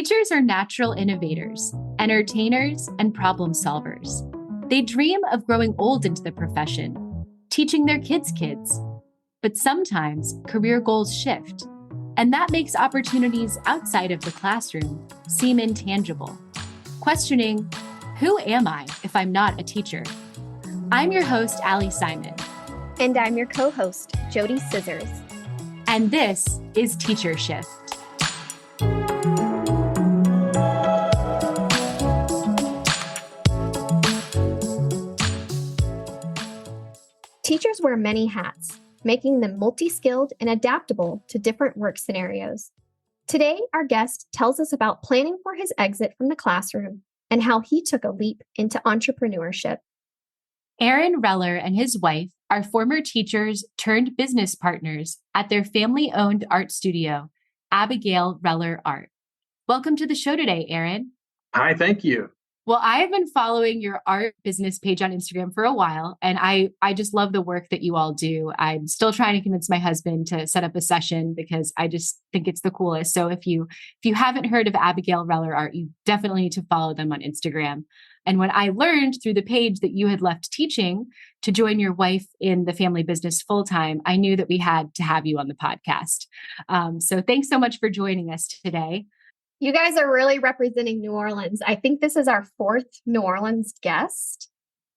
Teachers are natural innovators, entertainers, and problem solvers. They dream of growing old into the profession, teaching their kids' kids. But sometimes career goals shift, and that makes opportunities outside of the classroom seem intangible. Questioning, who am I if I'm not a teacher? I'm your host, Ali Simon. And I'm your co-host, JoDee Scissors. And this is Teacher Shift. Teachers wear many hats, making them multi-skilled and adaptable to different work scenarios. Today, our guest tells us about planning for his exit from the classroom and how he took a leap into entrepreneurship. Aaron Reller and his wife are former teachers turned business partners at their family-owned art studio, Abigail Reller Art. Welcome to the show today, Aaron. Hi, thank you. Well, I have been following your art business page on Instagram for a while, and I just love the work that you all do. I'm still trying to convince my husband to set up a session because I just think it's the coolest. So if you haven't heard of Abigail Reller Art, you definitely need to follow them on Instagram. And when I learned through the page that you had left teaching to join your wife in the family business full-time, I knew that we had to have you on the podcast. So thanks so much for joining us today. You guys are really representing New Orleans. I think this is our fourth New Orleans guest,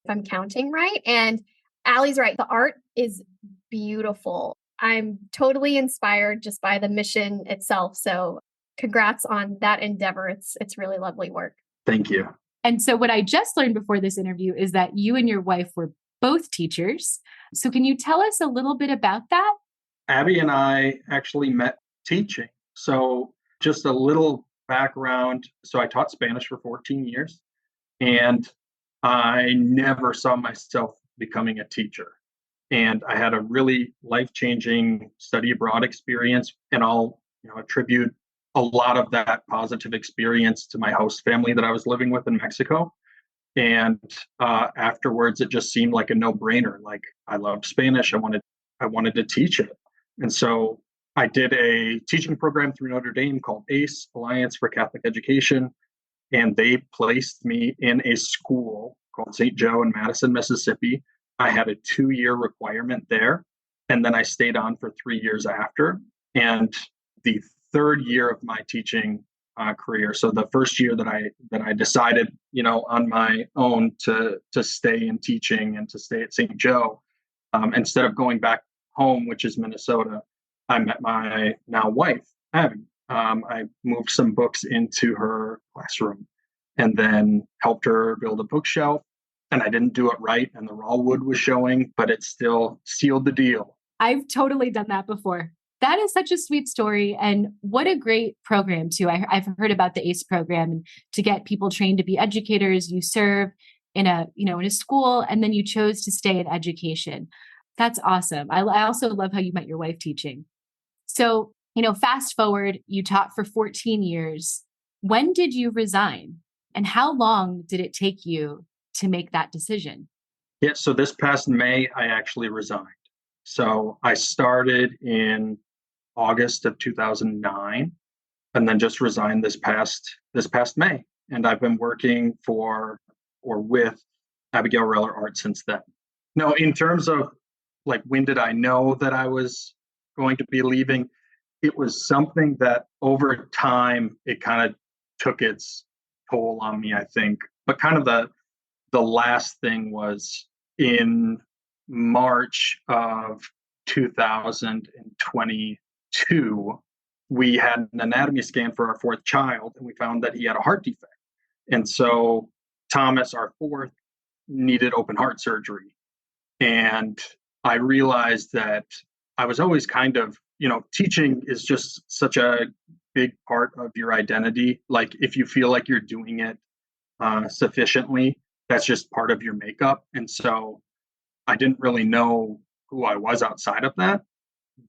if I'm counting right. And Allie's right. The art is beautiful. I'm totally inspired just by the mission itself. So congrats on that endeavor. It's really lovely work. Thank you. And so what I just learned before this interview is that you and your wife were both teachers. So can you tell us a little bit about that? Abby and I actually met teaching. So just a little background. So I taught Spanish for 14 years, and I never saw myself becoming a teacher. And I had a really life-changing study abroad experience, and I'll attribute a lot of that positive experience to my host family that I was living with in Mexico. And afterwards, it just seemed like a no-brainer. Like, I loved Spanish. I wanted to teach it. And so I did a teaching program through Notre Dame called ACE, Alliance for Catholic Education. And they placed me in a school called St. Joe in Madison, Mississippi. I had a 2-year requirement there. And then I stayed on for 3 years after. And the third year of my teaching career, so the first year that I decided, on my own to stay in teaching and to stay at St. Joe, instead of going back home, which is Minnesota, I met my now wife, Abby. I moved some books into her classroom and then helped her build a bookshelf. And I didn't do it right, and the raw wood was showing, but it still sealed the deal. I've totally done that before. That is such a sweet story. And what a great program too. I've heard about the ACE program, and to get people trained to be educators. You serve in a school, and then you chose to stay in education. That's awesome. I also love how you met your wife teaching. So, fast forward, you taught for 14 years. When did you resign? And how long did it take you to make that decision? Yeah, so this past May, I actually resigned. So I started in August of 2009, and then just resigned this past May. And I've been working with Abigail Reller Art since then. No, in terms of when did I know that I was going to be leaving? It was something that over time, it kind of took its toll on me, I think. But kind of the last thing was in March of 2022, we had an anatomy scan for our fourth child, and we found that he had a heart defect. And so Thomas, our fourth, needed open heart surgery. And I realized that I was always kind of, teaching is just such a big part of your identity. Like, if you feel like you're doing it sufficiently, that's just part of your makeup. And so I didn't really know who I was outside of that.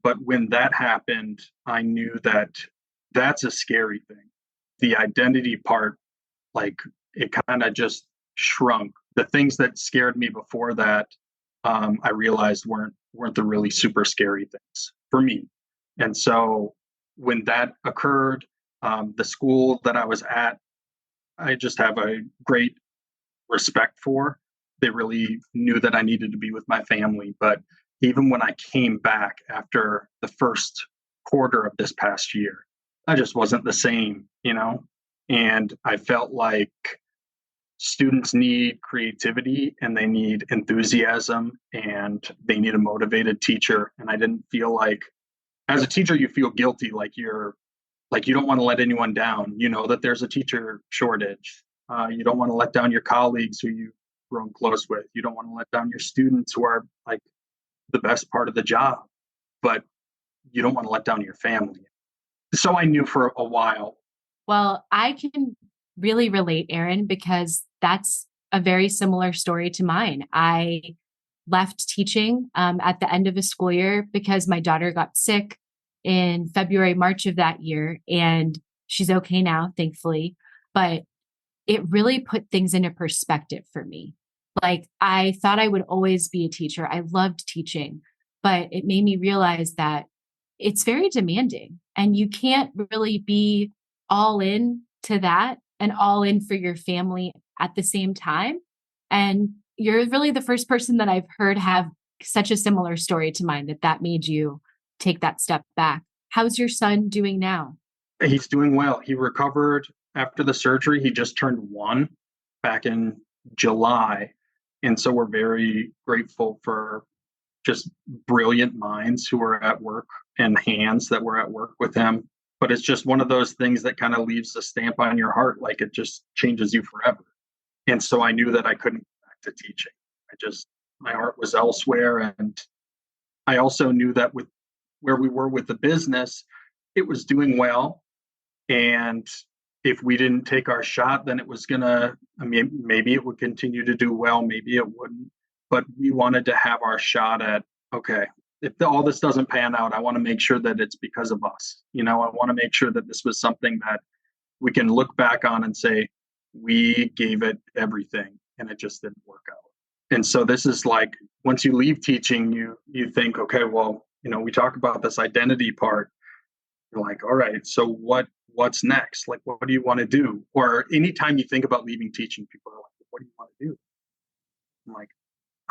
But when that happened, I knew that that's a scary thing. The identity part, it kind of just shrunk. The things that scared me before that, I realized weren't the really super scary things for me. And so when that occurred, The school that I was at, I just have a great respect for. They really knew that I needed to be with my family. But even when I came back after the first quarter of this past year, I just wasn't the same, you know? And I felt like students need creativity and they need enthusiasm and they need a motivated teacher. And I didn't feel like, as a teacher, you feel guilty, like you don't want to let anyone down. You know that there's a teacher shortage. You don't want to let down your colleagues who you've grown close with. You don't want to let down your students who are like the best part of the job, but you don't want to let down your family. So I knew for a while. Well, I can really relate, Aaron, because that's a very similar story to mine. I left teaching at the end of the school year because my daughter got sick in February, March of that year, and she's okay now, thankfully. But it really put things into perspective for me. Like, I thought I would always be a teacher. I loved teaching, but it made me realize that it's very demanding and you can't really be all in to that and all in for your family at the same time. And you're really the first person that I've heard have such a similar story to mine, that made you take that step back. How's your son doing now? He's doing well. He recovered after the surgery. He just turned 1 back in July. And so we're very grateful for just brilliant minds who are at work and hands that were at work with him. But it's just one of those things that kind of leaves a stamp on your heart, like it just changes you forever. And so I knew that I couldn't go back to teaching. My heart was elsewhere. And I also knew that with where we were with the business, it was doing well. And if we didn't take our shot, then it was maybe it would continue to do well, maybe it wouldn't. But we wanted to have our shot at, okay, if all this doesn't pan out, I want to make sure that it's because of us. I want to make sure that this was something that we can look back on and say, we gave it everything and it just didn't work out. And so this is like, once you leave teaching, you think, okay, well, we talk about this identity part. You're like, all right, so what's next? Like, what do you want to do? Or anytime you think about leaving teaching, people are like, what do you want to do? I'm like,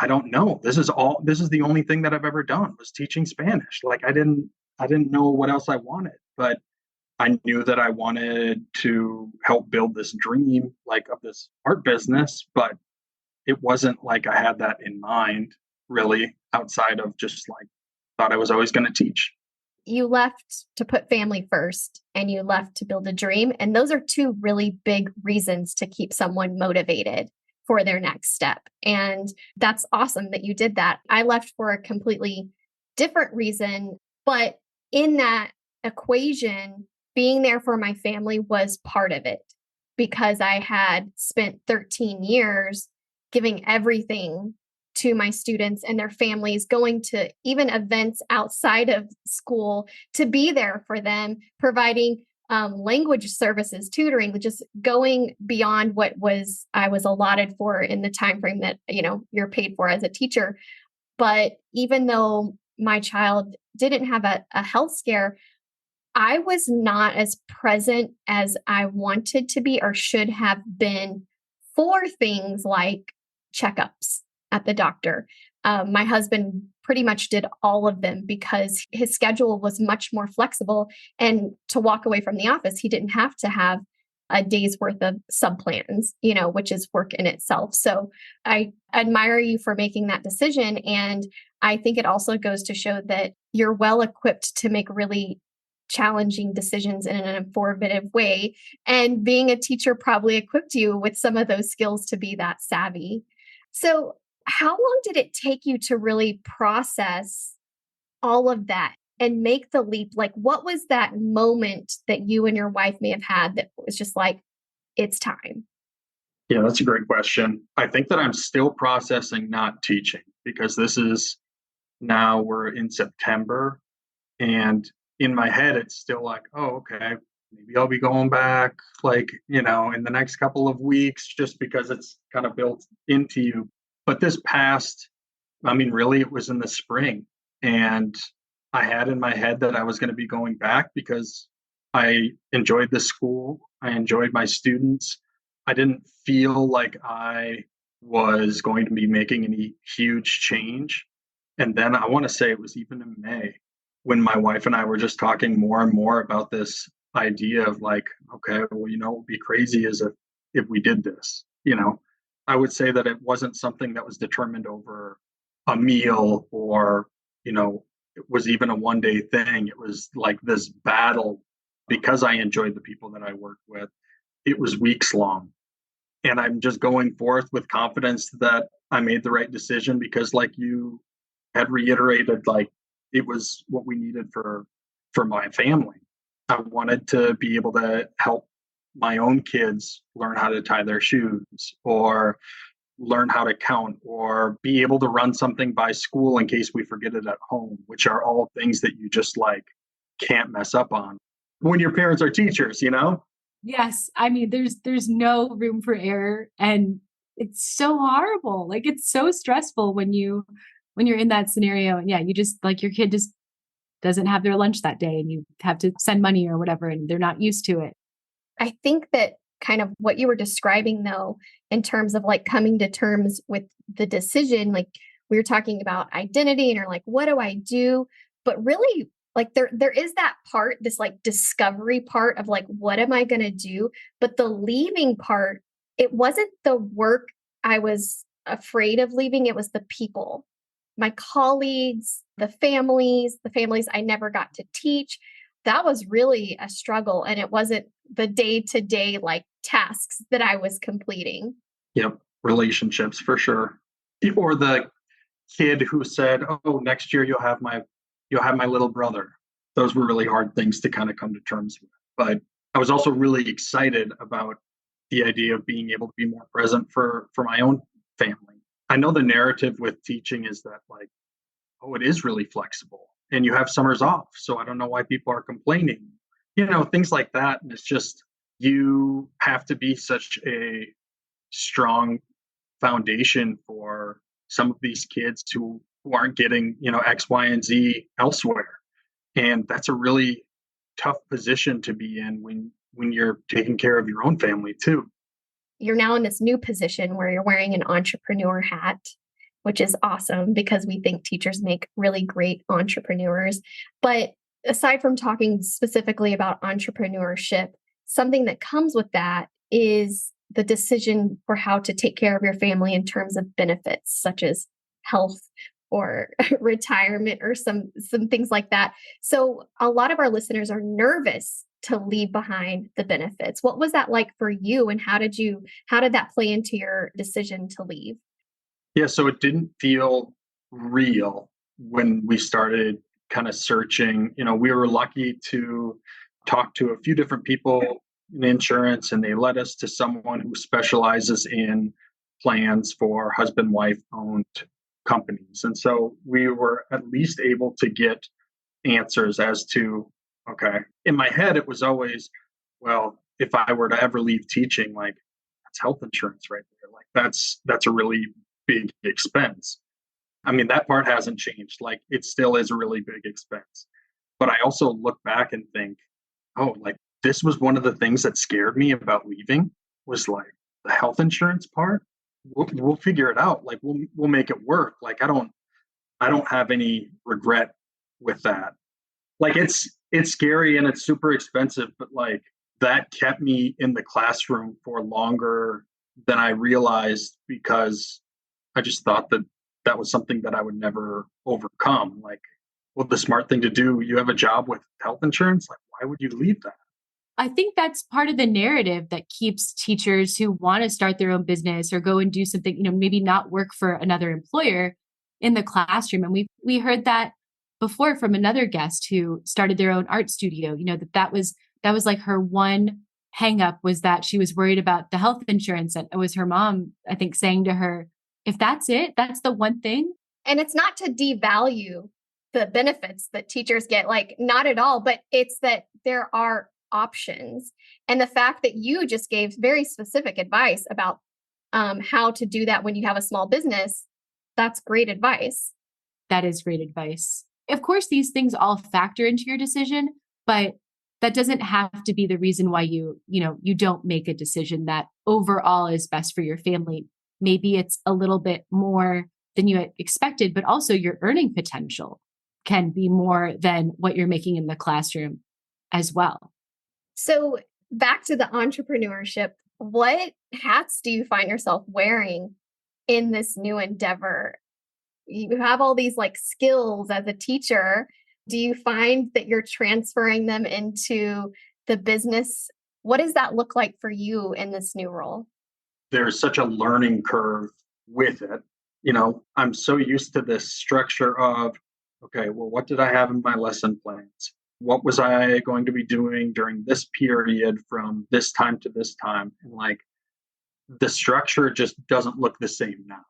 I don't know. This is the only thing that I've ever done was teaching Spanish. Like, I didn't know what else I wanted, but I knew that I wanted to help build this dream, like, of this art business, but it wasn't like I had that in mind really, outside of just like, thought I was always going to teach. You left to put family first and you left to build a dream. And those are two really big reasons to keep someone motivated for their next step. And that's awesome that you did that. I left for a completely different reason, but in that equation, being there for my family was part of it because I had spent 13 years giving everything to my students and their families, going to even events outside of school to be there for them, providing language services, tutoring, just going beyond what I was allotted for in the time frame that you're paid for as a teacher. But even though my child didn't have a health scare, I was not as present as I wanted to be or should have been for things like checkups at the doctor. My husband pretty much did all of them because his schedule was much more flexible. And to walk away from the office, he didn't have to have a day's worth of subplans, which is work in itself. So I admire you for making that decision. And I think it also goes to show that you're well equipped to make really challenging decisions in an informative way. And being a teacher probably equipped you with some of those skills to be that savvy. So how long did it take you to really process all of that and make the leap? Like, what was that moment that you and your wife may have had that was just like, it's time? Yeah, that's a great question. I think that I'm still processing not teaching because now we're in September and in my head, it's still like, oh, okay, maybe I'll be going back like, in the next couple of weeks just because it's kind of built into you. But really, it was in the spring. And I had in my head that I was going to be going back because I enjoyed the school. I enjoyed my students. I didn't feel like I was going to be making any huge change. And then I want to say it was even in May when my wife and I were just talking more and more about this idea of like, okay, well, what would be crazy is if we did this, I would say that it wasn't something that was determined over a meal or, it was even a 1 day thing. It was like this battle because I enjoyed the people that I worked with. It was weeks long. And I'm just going forth with confidence that I made the right decision because like you had reiterated, like it was what we needed for my family. I wanted to be able to help my own kids learn how to tie their shoes or learn how to count or be able to run something by school in case we forget it at home, which are all things that you just like can't mess up on when your parents are teachers, Yes. I mean, there's no room for error, and it's so horrible. Like it's so stressful when you're in that scenario. And yeah, you just like your kid just doesn't have their lunch that day and you have to send money or whatever and they're not used to it. I think that kind of what you were describing, though, in terms of like coming to terms with the decision, like we were talking about identity and you're like, what do I do? But really, like there is that part, this like discovery part of like, what am I going to do? But the leaving part, it wasn't the work I was afraid of leaving. It was the people, my colleagues, the families I never got to teach. That was really a struggle. And it wasn't the day-to-day like tasks that I was completing. Yep. Relationships for sure. Or the kid who said, "Oh, next year you'll have my little brother." Those were really hard things to kind of come to terms with. But I was also really excited about the idea of being able to be more present for my own family. I know the narrative with teaching is that like, oh, it is really flexible and you have summers off. So I don't know why people are complaining, things like that. And it's just, you have to be such a strong foundation for some of these kids who aren't getting, X, Y, and Z elsewhere. And that's a really tough position to be in when you're taking care of your own family too. You're now in this new position where you're wearing an entrepreneur hat, which is awesome because we think teachers make really great entrepreneurs. But aside from talking specifically about entrepreneurship, something that comes with that is the decision for how to take care of your family in terms of benefits, such as health or retirement or some things like that. So a lot of our listeners are nervous to leave behind the benefits. What was that like for you, and how did that play into your decision to leave? Yeah, so it didn't feel real when we started kind of searching. We were lucky to talk to a few different people in insurance, and they led us to someone who specializes in plans for husband-wife owned companies. And so we were at least able to get answers as to, okay, in my head, it was always, well, if I were to ever leave teaching, like that's health insurance right there. Like that's a really big expense. I mean, that part hasn't changed. Like it still is a really big expense. But I also look back and think, oh, like this was one of the things that scared me about leaving was like the health insurance part. We'll figure it out. Like we'll make it work. Like I don't have any regret with that. Like it's scary and it's super expensive, but like that kept me in the classroom for longer than I realized because I just thought that was something that I would never overcome. Like, well, the smart thing to do, you have a job with health insurance. Like, why would you leave that? I think that's part of the narrative that keeps teachers who want to start their own business or go and do something, maybe not work for another employer in the classroom. And we heard that before from another guest who started their own art studio, that was like her one hang up was that she was worried about the health insurance. And it was her mom, I think, saying to her, if that's it, that's the one thing. And it's not to devalue the benefits that teachers get, like not at all, but it's that there are options. And the fact that you just gave very specific advice about how to do that when you have a small business, that's great advice. That is great advice. Of course, these things all factor into your decision, but that doesn't have to be the reason why you don't make a decision that overall is best for your family. Maybe it's a little bit more than you had expected, but also your earning potential can be more than what you're making in the classroom as well. So back to the entrepreneurship, what hats do you find yourself wearing in this new endeavor? You have all these like skills as a teacher. Do you find that you're transferring them into the business? What does that look like for you in this new role? There's such a learning curve with it. I'm so used to this structure of, okay, well, what did I have in my lesson plans? What was I going to be doing during this period from this time to this time? And like the structure just doesn't look the same now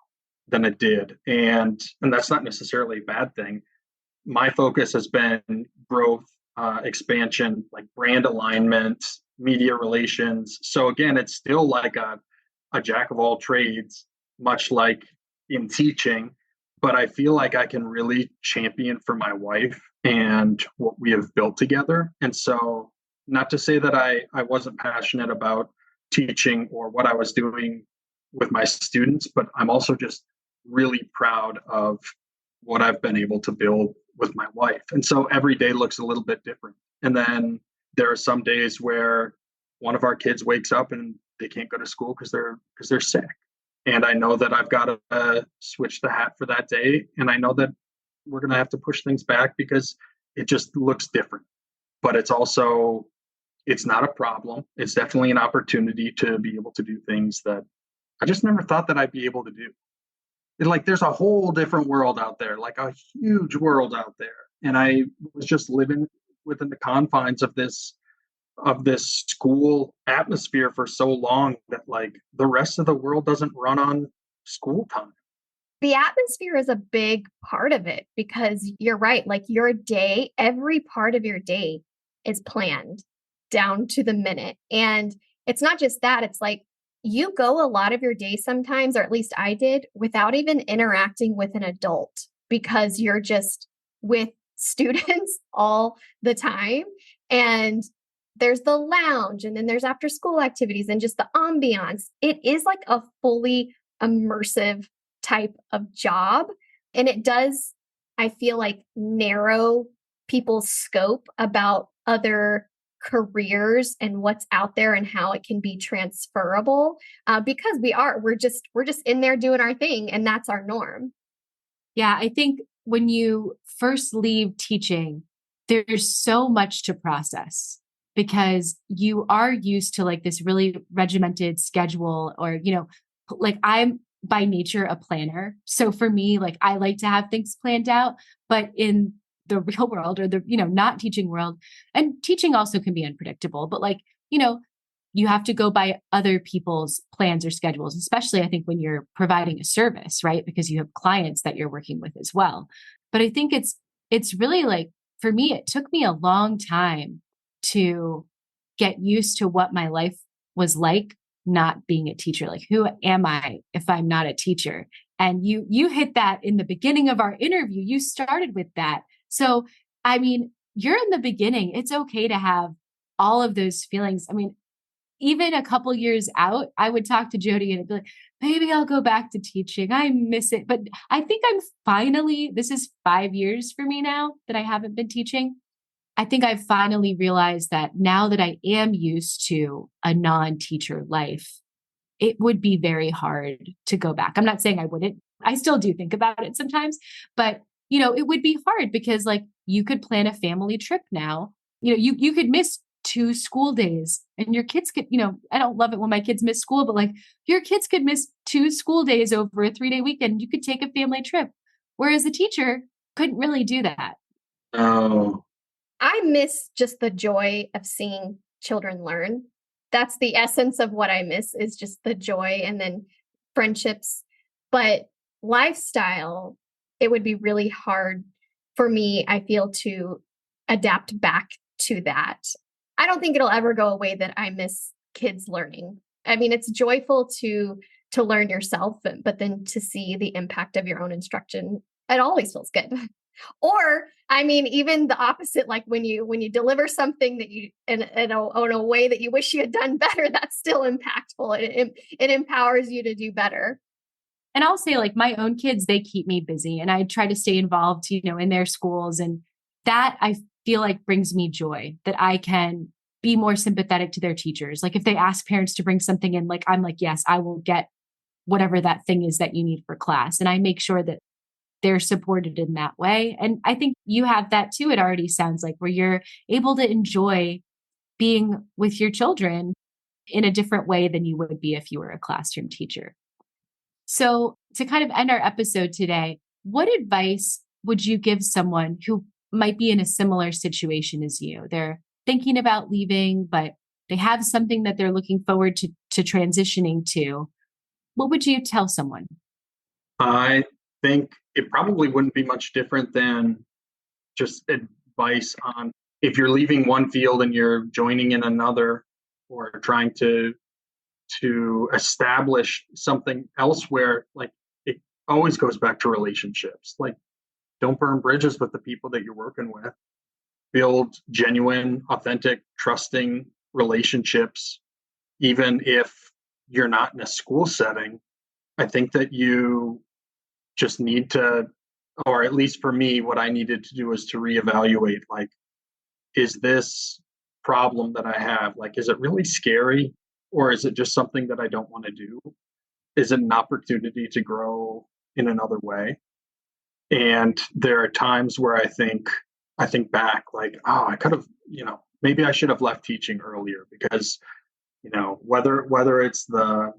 than it did. And that's not necessarily a bad thing. My focus has been growth, expansion, like brand alignment, media relations. So again, it's still like a jack of all trades, much like in teaching, but I feel like I can really champion for my wife and what we have built together. And so, not to say that I wasn't passionate about teaching or what I was doing with my students, but I'm also just really proud of what I've been able to build with my wife. And so every day looks a little bit different. And then there are some days where one of our kids wakes up and they can't go to school because they're sick. And I know that I've got to switch the hat for that day. And I know that we're going to have to push things back because it just looks different. But it's not a problem. It's definitely an opportunity to be able to do things that I just never thought that I'd be able to do. And like there's a whole different world out there, like a huge world out there. And I was just living within the confines of this school atmosphere for so long that like the rest of the world doesn't run on school time. The atmosphere is a big part of it because you're right. Like your day, every part of your day is planned down to the minute. And it's not just that, it's like you go a lot of your day sometimes, or at least I did, without even interacting with an adult because you're just with students all the time. And there's the lounge and then there's after school activities and just the ambiance. It is like a fully immersive type of job. And it does, I feel like, narrow people's scope about other careers and what's out there and how it can be transferable because we're just in there doing our thing and that's our norm. Yeah, I think when you first leave teaching, there's so much to process because you are used to like this really regimented schedule or, like I'm by nature a planner. So for me, like I like to have things planned out, but in the real world or the, not teaching world, and teaching also can be unpredictable, but like, you have to go by other people's plans or schedules, especially I think when you're providing a service, right? Because you have clients that you're working with as well. But I think it's really like, for me, it took me a long time to get used to what my life was like not being a teacher. Like, who am I if I'm not a teacher? And you hit that in the beginning of our interview. You started with that. So, I mean, you're in the beginning. It's okay to have all of those feelings. I mean, even a couple years out, I would talk to JoDee and I'd be like, maybe I'll go back to teaching. I miss it. But I think this is 5 years for me now that I haven't been teaching. I think I've finally realized that now that I am used to a non-teacher life, it would be very hard to go back. I'm not saying I wouldn't. I still do think about it sometimes, but it would be hard because like you could plan a family trip now. You could miss 2 school days and your kids could, I don't love it when my kids miss school, but like your kids could miss 2 school days over a 3-day weekend. You could take a family trip. Whereas a teacher couldn't really do that. Oh, I miss just the joy of seeing children learn. That's the essence of what I miss is just the joy and then friendships. But lifestyle, it would be really hard for me, I feel, to adapt back to that. I don't think it'll ever go away that I miss kids learning. I mean, it's joyful to learn yourself, but then to see the impact of your own instruction, it always feels good. Or, I mean, even the opposite, like when you deliver something that you in a way that you wish you had done better, that's still impactful. It empowers you to do better. And I'll say, like, my own kids, they keep me busy, and I try to stay involved, in their schools. And that I feel like brings me joy, that I can be more sympathetic to their teachers. Like if they ask parents to bring something in, like, I'm like, yes, I will get whatever that thing is that you need for class. And I make sure that they're supported in that way. And I think you have that too. It already sounds like, where you're able to enjoy being with your children in a different way than you would be if you were a classroom teacher. So to kind of end our episode today, what advice would you give someone who might be in a similar situation as you? They're thinking about leaving, but they have something that they're looking forward to transitioning to. What would you tell someone? I think it probably wouldn't be much different than just advice on if you're leaving one field and you're joining in another, or trying to establish something elsewhere. Like, it always goes back to relationships. Like, don't burn bridges with the people that you're working with. Build genuine, authentic, trusting relationships, even if you're not in a school setting. I think that you just need to, or at least for me, what I needed to do is to reevaluate, like, is this problem that I have, like, is it really scary? Or is it just something that I don't want to do? Is it an opportunity to grow in another way? And there are times where I think back, like, oh, I could have, maybe I should have left teaching earlier, because, whether it's the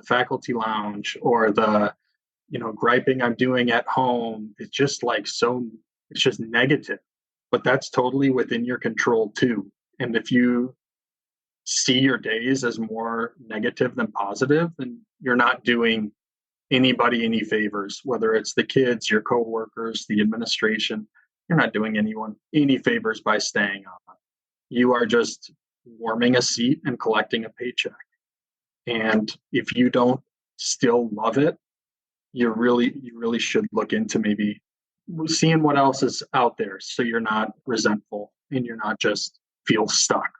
faculty lounge or the, griping I'm doing at home, it's just it's just negative. But that's totally within your control too. And if you see your days as more negative than positive, then you're not doing anybody any favors, whether it's the kids, your coworkers, the administration. You're not doing anyone any favors by staying on. You are just warming a seat and collecting a paycheck. And if you don't still love it, you really should look into maybe seeing what else is out there, so you're not resentful and you're not just feel stuck.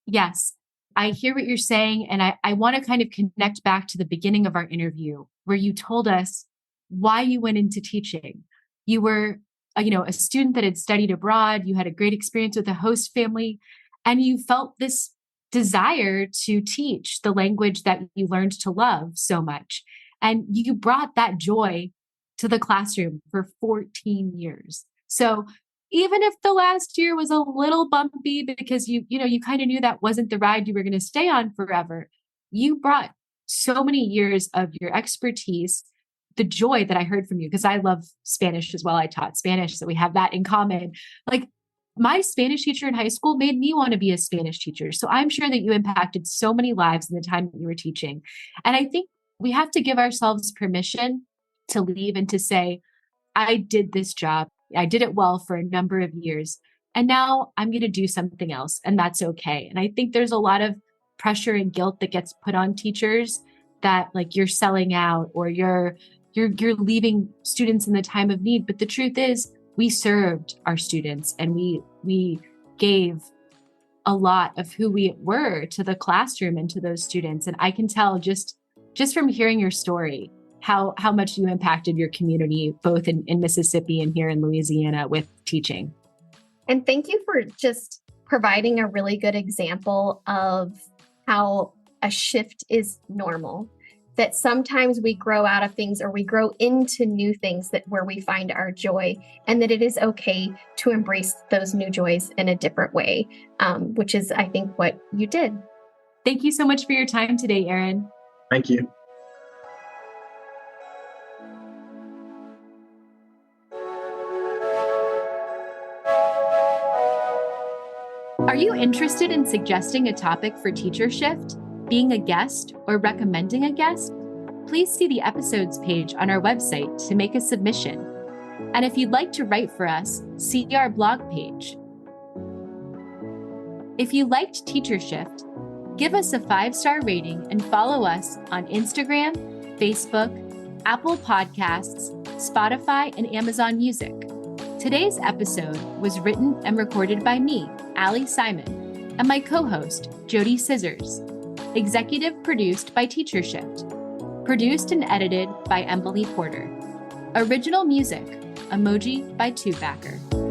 Yes, I hear what you're saying. And I want to kind of connect back to the beginning of our interview, where you told us why you went into teaching. You were, a student that had studied abroad. You had a great experience with a host family, and you felt this desire to teach the language that you learned to love so much. And you brought that joy to the classroom for 14 years. So even if the last year was a little bumpy because you kind of knew that wasn't the ride you were going to stay on forever, you brought so many years of your expertise, the joy that I heard from you, because I love Spanish as well. I taught Spanish, so we have that in common. Like, my Spanish teacher in high school made me want to be a Spanish teacher. So I'm sure that you impacted so many lives in the time that you were teaching. And I think we have to give ourselves permission to leave and to say, I did this job. I did it well for a number of years, and now I'm going to do something else, and that's okay. And I think there's a lot of pressure and guilt that gets put on teachers, that like you're selling out or you're leaving students in the time of need. But the truth is, we served our students, and we gave a lot of who we were to the classroom and to those students. And I can tell just from hearing your story, how much you impacted your community, both in Mississippi and here in Louisiana with teaching. And thank you for just providing a really good example of how a shift is normal, that sometimes we grow out of things or we grow into new things where we find our joy, and that it is okay to embrace those new joys in a different way, which is, I think, what you did. Thank you so much for your time today, Aaron. Thank you. Are you interested in suggesting a topic for Teacher Shift, being a guest, or recommending a guest? Please see the episodes page on our website to make a submission. And if you'd like to write for us, see our blog page. If you liked Teacher Shift, give us a 5-star rating and follow us on Instagram, Facebook, Apple Podcasts, Spotify, and Amazon Music. Today's episode was written and recorded by me, Ali Simon, and my co-host, JoDee Scissors. Executive produced by Teacher Shift. Produced and edited by Emily Porter. Original music, Emoji by Tubebacker.